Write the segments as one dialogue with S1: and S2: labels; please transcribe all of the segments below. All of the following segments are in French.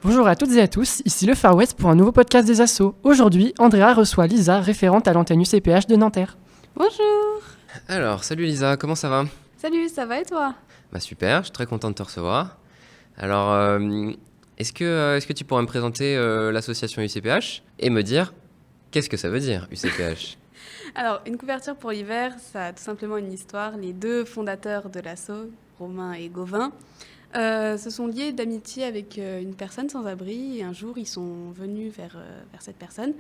S1: Bonjour à toutes et à tous, ici le Far West pour un nouveau podcast des assos. Aujourd'hui, Andrea reçoit Lisa, référente à l'antenne UCPH de Nanterre.
S2: Bonjour.
S3: Alors, salut Lisa, comment ça va ?
S2: Salut, ça va et toi ?
S3: Bah super, je suis très content de te recevoir. Alors, est-ce que tu pourrais me présenter l'association UCPH et me dire qu'est-ce que ça veut dire UCPH ?
S2: Alors, une couverture pour l'hiver, ça a tout simplement une histoire. Les deux fondateurs de l'asso, Romain et Gauvin, se sont liés d'amitié avec une personne sans abri. Et un jour, ils sont venus vers cette personne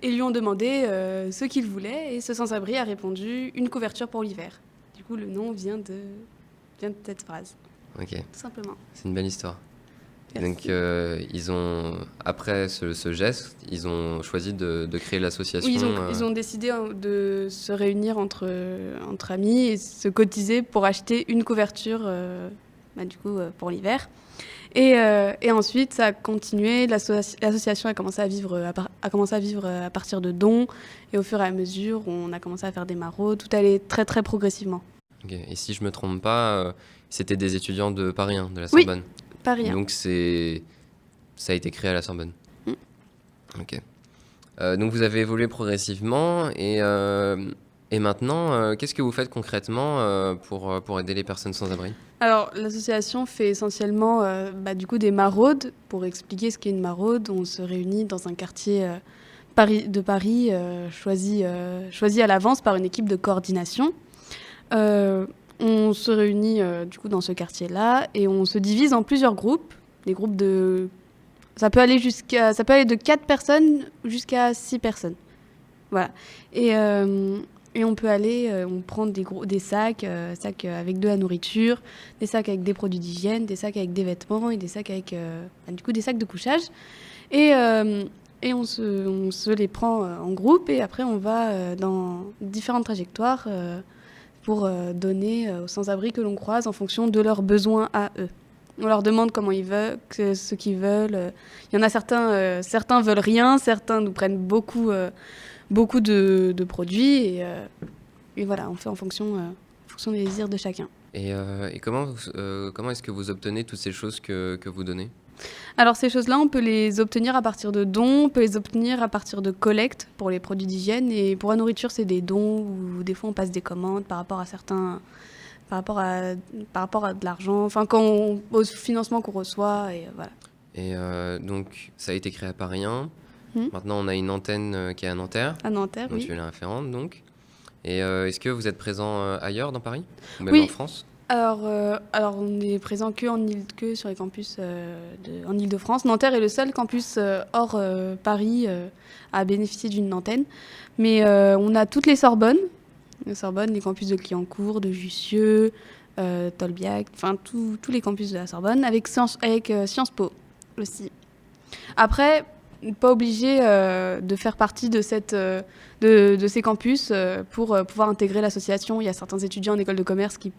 S2: et lui ont demandé ce qu'il voulait. Et ce sans-abri a répondu « une couverture pour l'hiver ». Du coup, le nom vient de cette phrase.
S3: Ok,
S2: Tout simplement.
S3: c'est une belle histoire.
S2: Merci.
S3: Donc, ils ont, après ce geste, ils ont choisi de créer l'association.
S2: Oui, ils ont décidé de se réunir entre amis et se cotiser pour acheter une couverture pour l'hiver. Et ensuite, ça a continué. L'association a commencé à vivre à partir de dons. Et au fur et à mesure, on a commencé à faire des maraudes. Tout allait très, très progressivement.
S3: Okay. Et si je me trompe pas, c'était des étudiants de Paris 1, de la
S2: Oui.
S3: Sorbonne.
S2: Paris 1.
S3: Donc, ça a été créé à la Sorbonne.
S2: Mm.
S3: Ok. Donc, vous avez évolué progressivement et maintenant, qu'est-ce que vous faites concrètement pour aider les personnes sans abri ?
S2: Alors, l'association fait essentiellement des maraudes. Pour expliquer ce qu'est une maraude, on se réunit dans un quartier de Paris choisi à l'avance par une équipe de coordination. On se réunit dans ce quartier-là et on se divise en plusieurs groupes. Des groupes de... Ça peut aller de 4 personnes jusqu'à 6 personnes. Voilà. Et on peut aller, on prend des sacs avec de la nourriture, des sacs avec des produits d'hygiène, des sacs avec des vêtements et des sacs avec des sacs de couchage. Et on se les prend en groupe et après on va dans différentes trajectoires pour donner aux sans-abri que l'on croise en fonction de leurs besoins à eux. On leur demande comment ils veulent, ce qu'ils veulent. Il y en a certains veulent rien, certains nous prennent beaucoup de produits et voilà, on fait en fonction des désirs de chacun.
S3: Et comment est-ce que vous obtenez toutes ces choses que vous donnez ?
S2: Alors ces choses-là, on peut les obtenir à partir de dons, on peut les obtenir à partir de collectes pour les produits d'hygiène et pour la nourriture, c'est des dons ou des fois on passe des commandes par rapport à de l'argent, enfin au financement qu'on reçoit et voilà.
S3: Et donc ça a été créé à Paris 1. Maintenant on a une antenne qui est à Nanterre.
S2: À Nanterre,
S3: donc
S2: oui.
S3: tu es la référente donc. Et est-ce que vous êtes présent ailleurs dans Paris ou même
S2: Oui.
S3: en France ?
S2: Alors on est présent que sur les campus en Île-de-France. Nanterre est le seul campus hors Paris à bénéficier d'une antenne. Mais on a toutes les Sorbonnes. Les campus de Clignancourt, de Jussieu, Tolbiac, enfin tous les campus de la Sorbonne, avec Sciences Po aussi. Après, pas obligé de faire partie de ces campus pour pouvoir intégrer l'association. Il y a certains étudiants en école de commerce qui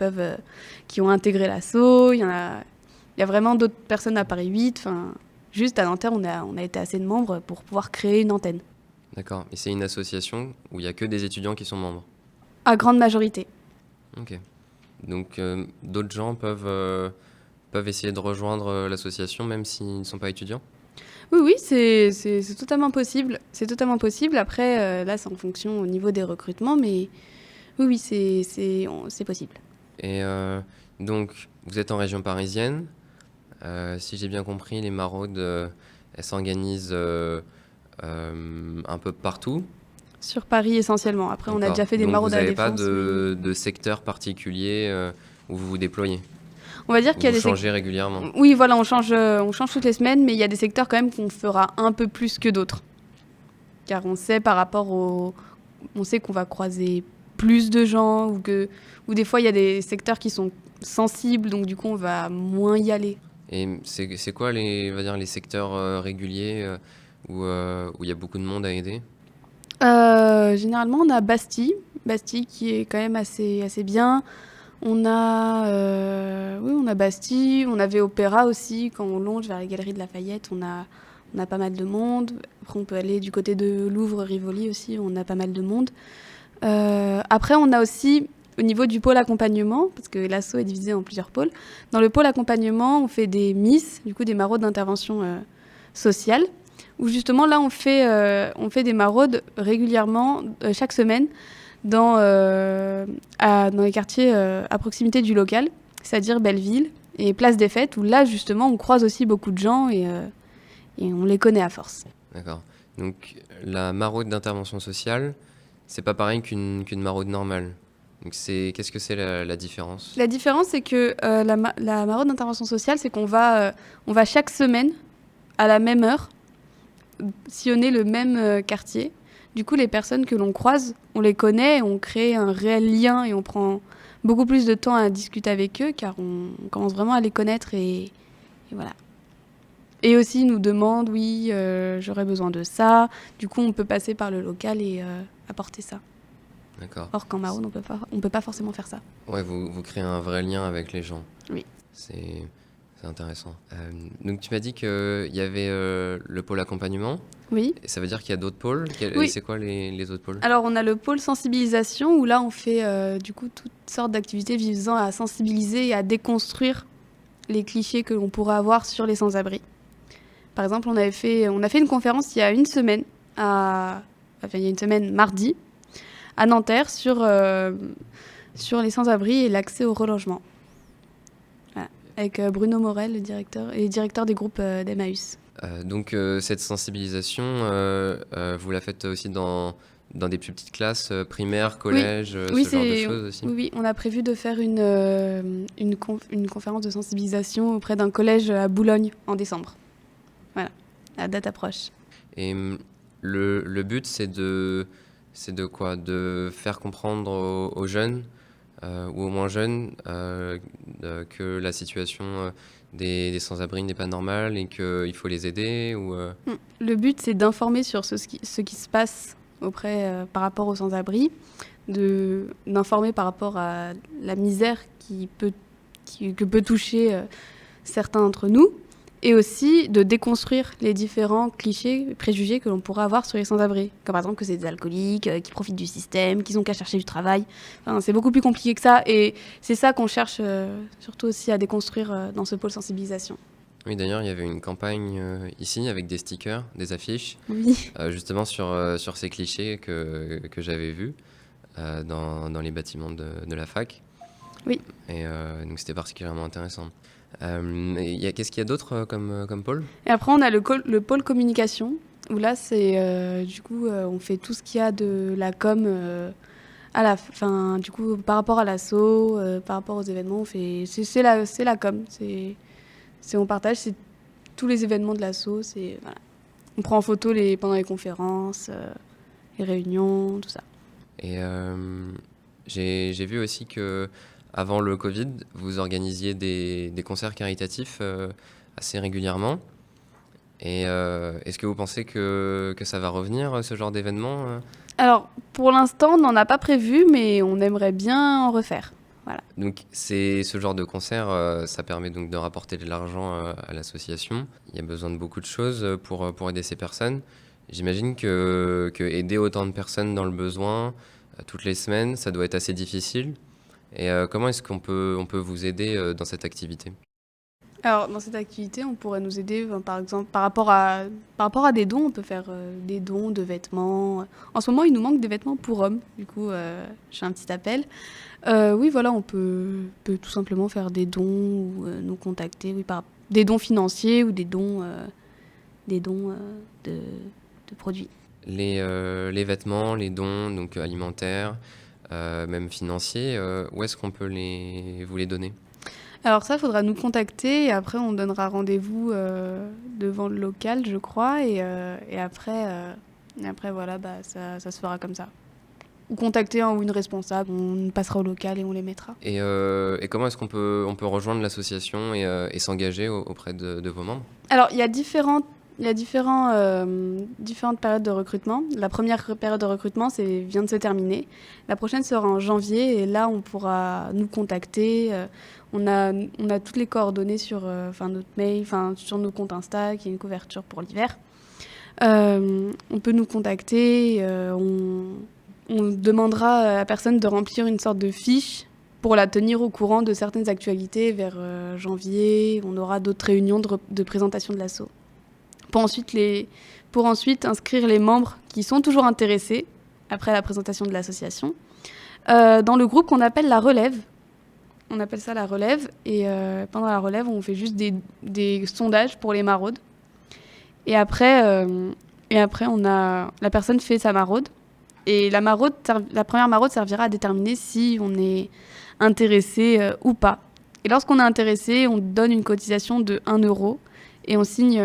S2: ont intégré l'asso. Il y a vraiment d'autres personnes à Paris 8. Juste à Nanterre, on a été assez de membres pour pouvoir créer une antenne.
S3: D'accord. Et c'est une association où il n'y a que des étudiants qui sont membres ?
S2: À grande majorité.
S3: Ok. Donc d'autres gens peuvent essayer de rejoindre l'association même s'ils ne sont pas étudiants ?
S2: Oui, c'est totalement possible. C'est totalement possible. Après, là, c'est en fonction au niveau des recrutements, mais oui, c'est possible.
S3: Et donc, vous êtes en région parisienne. Si j'ai bien compris, les maraudes, elles s'organisent un peu partout.
S2: Sur Paris, essentiellement. Après,
S3: D'accord.
S2: on a déjà fait des maraudes à la Défense.
S3: Donc, vous n'avez pas de secteur particulier où vous vous déployez ?
S2: On va dire qu'il y a
S3: vous changez régulièrement.
S2: Oui, voilà, on change toutes les semaines, mais il y a des secteurs quand même qu'on fera un peu plus que d'autres. Car on sait on sait qu'on va croiser plus de gens ou des fois il y a des secteurs qui sont sensibles, donc du coup on va moins y aller.
S3: Et c'est quoi les secteurs réguliers où il y a beaucoup de monde à aider ?
S2: Généralement, on a Bastille qui est quand même assez bien. On a Bastille, on avait Opéra aussi, quand on longe vers les galeries de Lafayette, on a pas mal de monde. Après, on peut aller du côté de Louvre, Rivoli aussi, on a pas mal de monde. Après, on a aussi, au niveau du pôle accompagnement, parce que l'asso est divisé en plusieurs pôles, dans le pôle accompagnement, on fait des MIS, du coup des maraudes d'intervention sociale, où justement là on fait des maraudes régulièrement, chaque semaine, dans les quartiers à proximité du local, c'est-à-dire Belleville et Place des Fêtes, où là justement on croise aussi beaucoup de gens et on les connaît à force.
S3: D'accord. Donc la maraude d'intervention sociale, c'est pas pareil qu'une maraude normale. Donc qu'est-ce que c'est la différence?
S2: La différence, c'est que la maraude d'intervention sociale, c'est qu'on va chaque semaine, à la même heure, sillonner le même quartier. Du coup, les personnes que l'on croise, on les connaît, on crée un réel lien et on prend beaucoup plus de temps à discuter avec eux, car on commence vraiment à les connaître et voilà. Et aussi, ils nous demandent, oui, j'aurais besoin de ça. Du coup, on peut passer par le local et apporter ça.
S3: D'accord.
S2: Or qu'en maraude, on peut pas forcément faire ça.
S3: Ouais, vous créez un vrai lien avec les gens.
S2: Oui.
S3: C'est intéressant. Donc tu m'as dit qu'il y avait le pôle accompagnement.
S2: Oui.
S3: Et ça veut dire qu'il y a d'autres pôles.
S2: Oui.
S3: C'est quoi les autres pôles?
S2: Alors, on a le pôle sensibilisation, où là, on fait du coup toutes sortes d'activités visant à sensibiliser et à déconstruire les clichés que l'on pourrait avoir sur les sans-abri. Par exemple, on a fait une conférence il y a une semaine, mardi, à Nanterre, sur les sans-abri et l'accès au relogement. Voilà. Avec Bruno Morel, le directeur des groupes d'Emmaüs.
S3: Donc cette sensibilisation, vous la faites aussi dans des plus petites classes, primaires, collèges,
S2: oui,
S3: ce genre de choses aussi?
S2: Oui, on a prévu de faire une conférence de sensibilisation auprès d'un collège à Boulogne en décembre. Voilà, la date approche.
S3: Et le but, c'est de quoi? De faire comprendre aux jeunes ou aux moins jeunes que la situation des sans-abri n'est pas normale et qu'il faut les aider ou
S2: Le but, c'est d'informer sur ce qui se passe par rapport aux sans-abri, d'informer par rapport à la misère que peut toucher certains d'entre nous, et aussi de déconstruire les différents clichés et préjugés que l'on pourrait avoir sur les sans-abri. Comme par exemple que c'est des alcooliques, qui profitent du système, qu'ils n'ont qu'à chercher du travail. Enfin, c'est beaucoup plus compliqué que ça, et c'est ça qu'on cherche surtout aussi à déconstruire dans ce pôle sensibilisation.
S3: Oui, d'ailleurs, il y avait une campagne ici avec des stickers, des affiches,
S2: Oui.
S3: justement sur ces clichés que j'avais vus dans les bâtiments de la fac.
S2: Oui.
S3: Et donc c'était particulièrement intéressant. Qu'est-ce qu'il y a d'autre comme pôle?
S2: Et après, on a le pôle communication, où là, c'est on fait tout ce qu'il y a de la com par rapport à l'asso, par rapport aux événements, c'est la com, on partage tous les événements de l'asso, voilà. On prend en photo pendant les conférences, les réunions, tout ça.
S3: Et j'ai vu aussi que avant le Covid, vous organisiez des concerts caritatifs assez régulièrement. Et est-ce que vous pensez que ça va revenir, ce genre d'événement
S2: Alors, pour l'instant, on n'en a pas prévu, mais on aimerait bien en refaire. Voilà.
S3: Donc, c'est ce genre de concert, ça permet donc de rapporter de l'argent à l'association. Il y a besoin de beaucoup de choses pour aider ces personnes. J'imagine que aider autant de personnes dans le besoin toutes les semaines, ça doit être assez difficile. Et comment est-ce qu'on peut vous aider dans cette activité?
S2: Alors, dans cette activité, on pourrait nous aider, par exemple, par rapport à des dons. On peut faire des dons de vêtements. En ce moment, il nous manque des vêtements pour hommes. Du coup, je fais un petit appel. Oui, voilà, on peut tout simplement faire des dons ou nous contacter, par des dons financiers ou des dons de produits.
S3: Les vêtements, les dons donc alimentaires, même financiers, où est-ce qu'on peut vous les donner?
S2: Alors ça, il faudra nous contacter et après on donnera rendez-vous devant le local, je crois, et après voilà, ça se fera comme ça. Ou contacter un ou une responsable, on passera au local et on les mettra.
S3: Et comment est-ce qu'on peut rejoindre l'association et s'engager auprès de vos membres?
S2: Alors il y a différentes périodes de recrutement. La première période de recrutement vient de se terminer. La prochaine sera en janvier et là on pourra nous contacter. On a toutes les coordonnées sur notre mail, sur nos comptes Insta, qui est une couverture pour l'hiver. On peut nous contacter. On demandera à la personne de remplir une sorte de fiche pour la tenir au courant de certaines actualités vers janvier. On aura d'autres réunions de présentation de l'asso pour ensuite inscrire les membres qui sont toujours intéressés, après la présentation de l'association, dans le groupe qu'on appelle la relève. On appelle ça la relève, et pendant la relève, on fait juste des sondages pour les maraudes. Et après, la personne fait sa maraude, et la première maraude servira à déterminer si on est intéressé ou pas. Et lorsqu'on est intéressé, on donne une cotisation de 1 euro, et on signe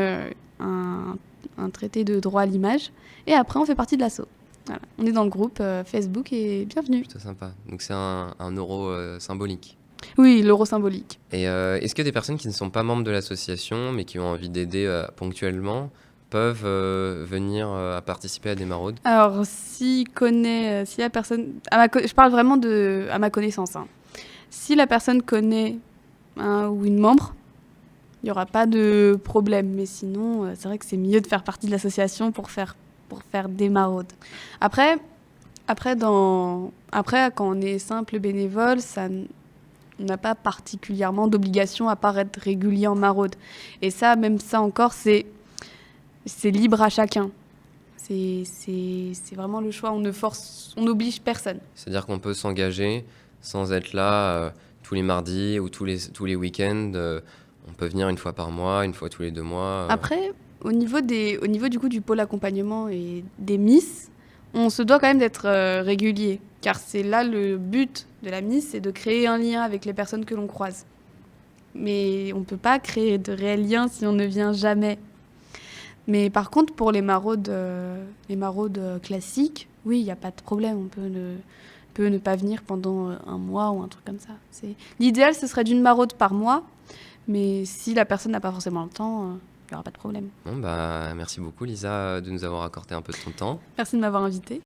S2: un traité de droit à l'image, et après, on fait partie de l'asso. Voilà. On est dans le groupe Facebook, et bienvenue.
S3: Plutôt sympa. Donc c'est un euro symbolique.
S2: Oui, l'euro symbolique.
S3: Et est-ce que des personnes qui ne sont pas membres de l'association, mais qui ont envie d'aider ponctuellement, peuvent venir à participer à des maraudes?
S2: Alors, si la personne... je parle vraiment à ma connaissance. Hein. Si la personne connaît ou une membre, il n'y aura pas de problème. Mais sinon, c'est vrai que c'est mieux de faire partie de l'association pour faire des maraudes. Après, quand on est simple bénévole, on n'a pas particulièrement d'obligation à part être régulier en maraude. Et ça, même ça encore, c'est libre à chacun. C'est vraiment le choix. On n'oblige personne.
S3: C'est-à-dire qu'on peut s'engager sans être là tous les mardis ou tous les week-ends. On peut venir une fois par mois, une fois tous les 2 mois.
S2: Après, au niveau du coup du pôle accompagnement et des Miss, on se doit quand même d'être régulier. Car c'est là le but de la Miss, c'est de créer un lien avec les personnes que l'on croise. Mais on ne peut pas créer de réels liens si on ne vient jamais. Mais par contre, pour les maraudes classiques, oui, il n'y a pas de problème. On peut ne pas venir pendant 1 mois ou un truc comme ça. L'idéal, ce serait d'une maraude par mois. Mais si la personne n'a pas forcément le temps, il n'y aura pas de problème.
S3: Bon, merci beaucoup Lisa de nous avoir accordé un peu de ton temps.
S2: Merci de m'avoir invitée.